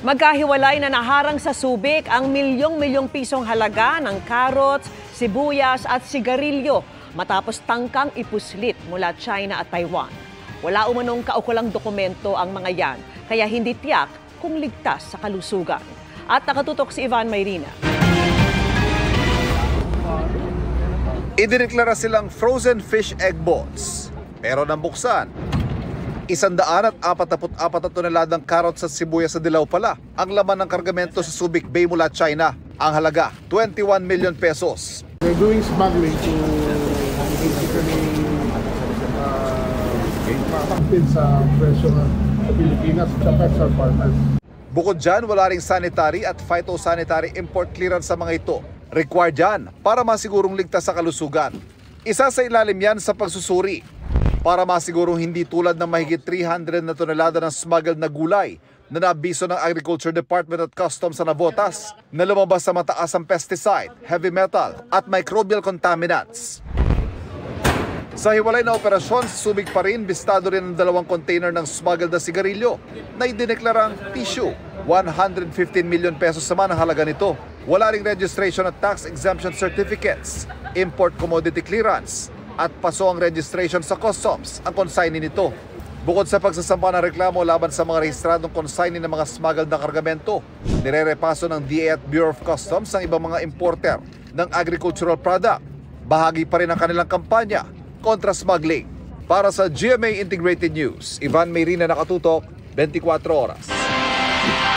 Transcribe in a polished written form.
Magkahiwalay na naharang sa Subic ang milyong-milyong pisong halaga ng carrots, sibuyas at sigarilyo matapos tangkang ipuslit mula China at Taiwan. Wala umanong kaukulang dokumento ang mga yan, kaya hindi tiyak kung ligtas sa kalusugan. At nakatutok si Ivan Mayrina. Idineklara silang frozen fish egg balls, pero nang buksan, 144 na toneladang carrots at sibuyas sa dilaw pala ang laman ng kargamento sa Subic Bay mula China. Ang halaga, 21 million pesos. They're doing smuggling to basically makakapit sa presyo ng Pilipinas at sa partners. Bukod dyan, wala ring sanitary at phytosanitary import clearance sa mga ito. Required yan para masigurong ligtas sa kalusugan. Isa sa ilalim yan sa pagsusuri para masigurong hindi tulad ng mahigit 300 na tonelada ng smuggled na gulay na nabiso ng Agriculture Department at Customs sa Navotas na lumabas sa mataas ang pesticide, heavy metal at microbial contaminants. Sa hiwalay na operasyon, sa Subic pa rin, bistado rin ang 2 container ng smuggled na sigarilyo na idineklarang tissue. 115 million pesos naman ang halaga nito. Wala ring registration at tax exemption certificates, import commodity clearance, at paso ang registration sa customs ang consignee nito. Bukod sa pagsasampa ng reklamo laban sa mga rehistradong consignee ng mga smuggled na kargamento, nirerepaso ng DA at Bureau of Customs ang ibang mga importer ng agricultural product. Bahagi pa rin ang kanilang kampanya kontra smuggling. Para sa GMA Integrated News, Ivan Mayrina, nakatutok, 24 oras.